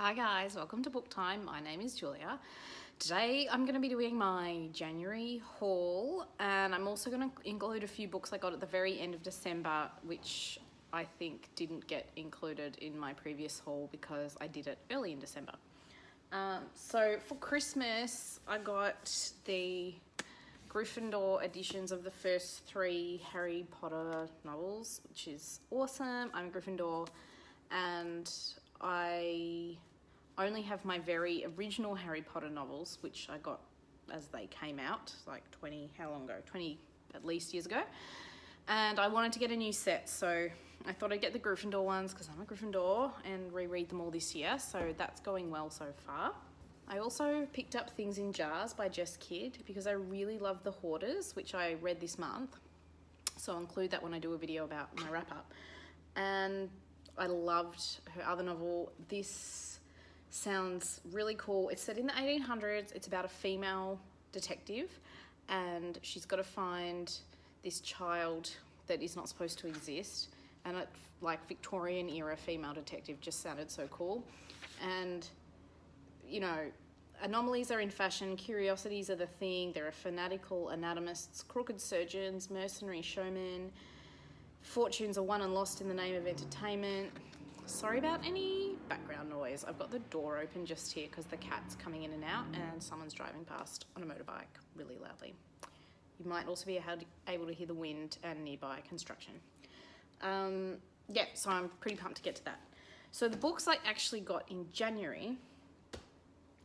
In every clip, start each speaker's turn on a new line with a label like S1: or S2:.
S1: Hi guys, welcome to Book Time. My name is Julia. Today I'm going to be doing my January haul, and I'm also going to include a few books I got at the very end of December, which I think didn't get included in my previous haul because I did it early in December. So for Christmas I got the Gryffindor editions of the first 3 Harry Potter novels, which is awesome. I'm a Gryffindor and I only have my very original Harry Potter novels, which I got as they came out, like 20 at least years ago. And I wanted to get a new set, so I thought I'd get the Gryffindor ones because I'm a Gryffindor and reread them all this year, so that's going well so far. I also picked up Things in Jars by Jess Kidd because I really love The Hoarders, which I read this month, so I'll include that when I do a video about my wrap-up. And I loved her other novel. This sounds really cool. It's set in the 1800s. It's about a female detective and she's got to find this child that is not supposed to exist, and it, like, Victorian era female detective just sounded so cool. And you know, anomalies are in fashion, curiosities are the thing, there are fanatical anatomists, crooked surgeons, mercenary showmen, fortunes are won and lost in the name of entertainment. Sorry about any background noise. I've got the door open just here because the cat's coming in and out and someone's driving past on a motorbike really loudly. You might also be able to hear the wind and nearby construction. Yeah, so I'm pretty pumped to get to that. So the books I actually got in January,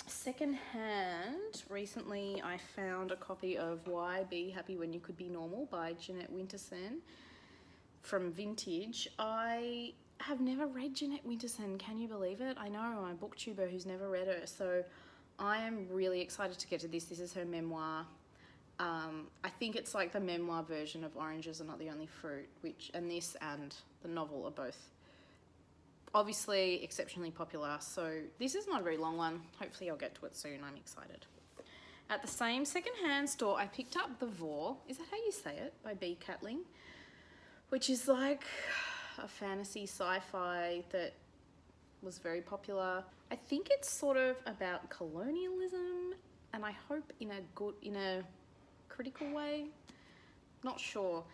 S1: secondhand, recently I found a copy of Why Be Happy When You Could Be Normal by Jeanette Winterson from Vintage. I have never read Jeanette Winterson, can you believe it? I know, I'm a booktuber who's never read her, so I am really excited to get to this. This is her memoir. I think it's like the memoir version of Oranges Are Not the Only Fruit, and this and the novel are both obviously exceptionally popular, so this is not a very long one. Hopefully I'll get to it soon. I'm excited. At the same secondhand store, I picked up The Vor, is that how you say it, by B. Catling, which is like a fantasy sci-fi that was very popular. I think it's sort of about colonialism, and I hope in a critical way. Not sure.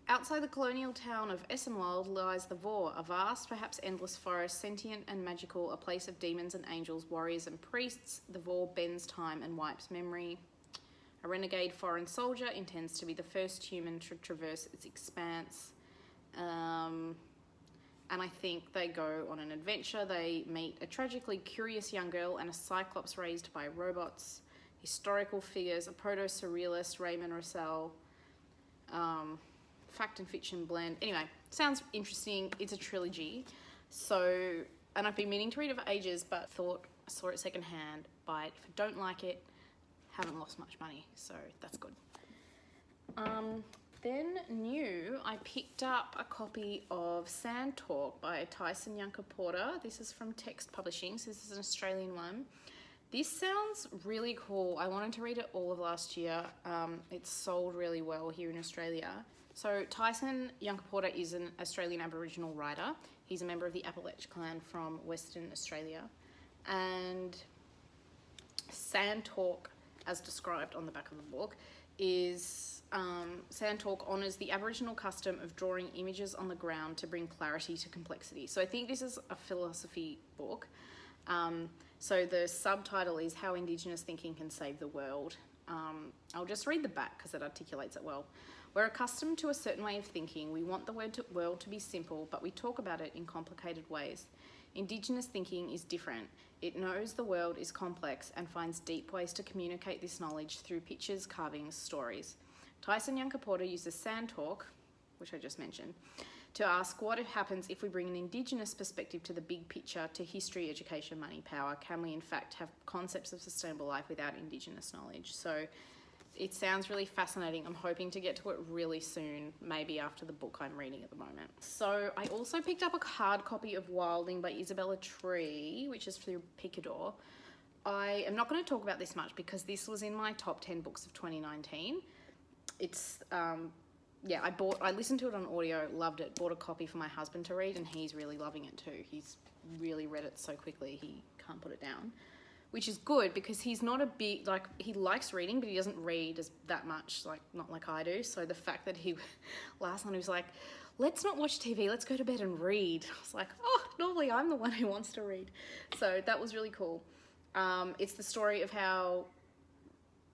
S1: Outside the colonial town of Essenwald lies the Vor, a vast, perhaps endless forest, sentient and magical, a place of demons and angels, warriors and priests. The Vor bends time and wipes memory. A renegade foreign soldier intends to be the first human to traverse its expanse. And I think they go on an adventure. They meet a tragically curious young girl and a cyclops raised by robots, historical figures, a proto-surrealist, Raymond Roussel, fact and fiction blend. Anyway, sounds interesting. It's a trilogy. So, and I've been meaning to read it for ages, but thought I saw it secondhand, buy it. If I don't like it, haven't lost much money, so that's good. Then new, I picked up a copy of Sand Talk by Tyson Yunker Porter. This is from Text Publishing, so this is an Australian one. This sounds really cool. I wanted to read it all of last year. It's sold really well here in Australia. So Tyson Yunker Porter is an Australian Aboriginal writer. He's a member of the Appalachian clan from Western Australia. And Sand Talk, as described on the back of the book, is Sand Talk honours the Aboriginal custom of drawing images on the ground to bring clarity to complexity. So I think this is a philosophy book. So the subtitle is How Indigenous Thinking Can Save the World. I'll just read the back because it articulates it well. We're accustomed to a certain way of thinking. We want the world to be simple, but we talk about it in complicated ways. Indigenous thinking is different. It knows the world is complex and finds deep ways to communicate this knowledge through pictures, carvings, stories. Tyson Yunker Porter uses Sand Talk, which I just mentioned, to ask what happens if we bring an Indigenous perspective to the big picture, to history, education, money, power. Can we in fact have concepts of sustainable life without Indigenous knowledge? So it sounds really fascinating. I'm hoping to get to it really soon, maybe after the book I'm reading at the moment. So I also picked up a hard copy of Wilding by Isabella Tree, which is through Picador. I am not going to talk about this much because this was in my top 10 books of 2019. It's yeah, I listened to it on audio, loved it, bought a copy for my husband to read, and he's really loving it too. He's really read it so quickly he can't put it down, which is good because he's not a big, like, he likes reading, but he doesn't read that much, like, not like I do. So the fact that he, last night he was like, let's not watch TV, let's go to bed and read. I was like, oh, normally I'm the one who wants to read. So that was really cool. It's the story of how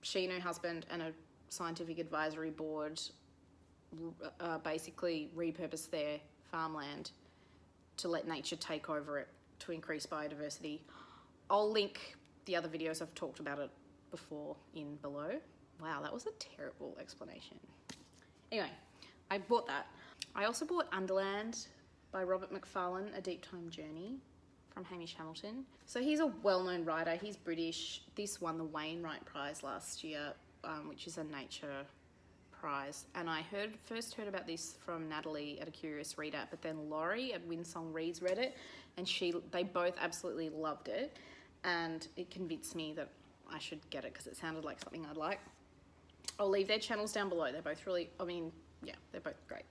S1: she and her husband and a scientific advisory board basically repurpose their farmland to let nature take over it to increase biodiversity. I'll link the other videos I've talked about it before in below. Wow, that was a terrible explanation. Anyway, I bought that. I also bought Underland by Robert Macfarlane, A Deep Time Journey from Hamish Hamilton. So he's a well-known writer. He's British. This won the Wainwright Prize last year, which is a nature prize. And I first heard about this from Natalie at A Curious Reader, but then Laurie at Winsong Reads read it, and they both absolutely loved it. And it convinced me that I should get it because it sounded like something I'd like. I'll leave their channels down below. They're both really, they're both great.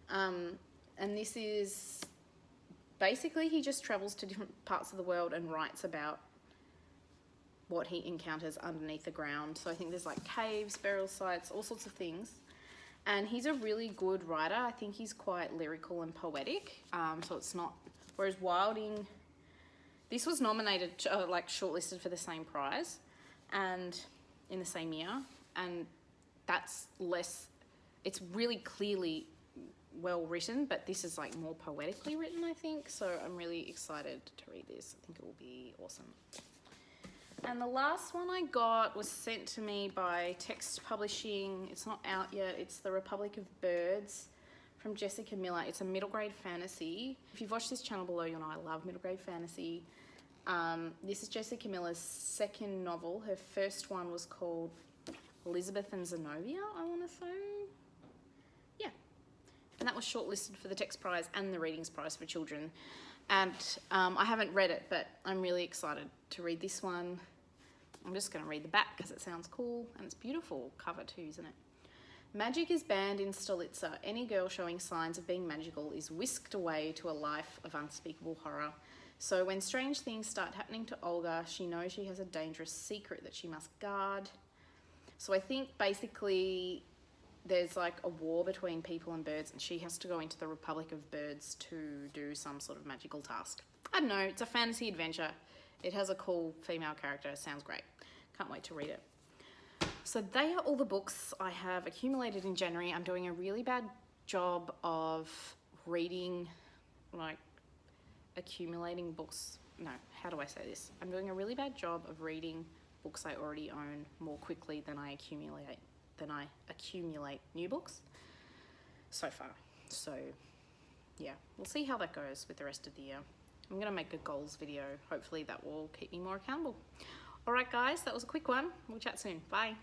S1: And this is basically, he just travels to different parts of the world and writes about what he encounters underneath the ground. So I think there's like caves, burial sites, all sorts of things. And he's a really good writer. I think he's quite lyrical and poetic. So it's not, whereas Wilding, this was nominated, shortlisted for the same prize and in the same year. And that's less, it's really clearly well written, but this is like more poetically written, I think. So I'm really excited to read this. I think it will be awesome. And the last one I got was sent to me by Text Publishing. It's not out yet. It's The Republic of Birds from Jessica Miller. It's a middle grade fantasy. If you've watched this channel below, you'll know I love middle grade fantasy. This is Jessica Miller's second novel. Her first one was called Elizabeth and Zenobia, I want to say. Yeah. And that was shortlisted for the Text Prize and the Readings Prize for Children. And I haven't read it, but I'm really excited to read this one. I'm just going to read the back because it sounds cool and it's beautiful. Cover too, isn't it? Magic is banned in Stolitsa. Any girl showing signs of being magical is whisked away to a life of unspeakable horror. So when strange things start happening to Olga, she knows she has a dangerous secret that she must guard. So I think basically there's like a war between people and birds, and she has to go into the Republic of Birds to do some sort of magical task. I don't know, it's a fantasy adventure. It has a cool female character. It sounds great. Can't wait to read it. So they are all the books I have accumulated in January. I'm doing a really bad job of reading, like accumulating books. No, how do I say this? I'm doing a really bad job of reading books I already own more quickly than I accumulate new books so far. So yeah, we'll see how that goes with the rest of the year. I'm gonna make a goals video. Hopefully that will keep me more accountable. All right guys, that was a quick one. We'll chat soon. Bye.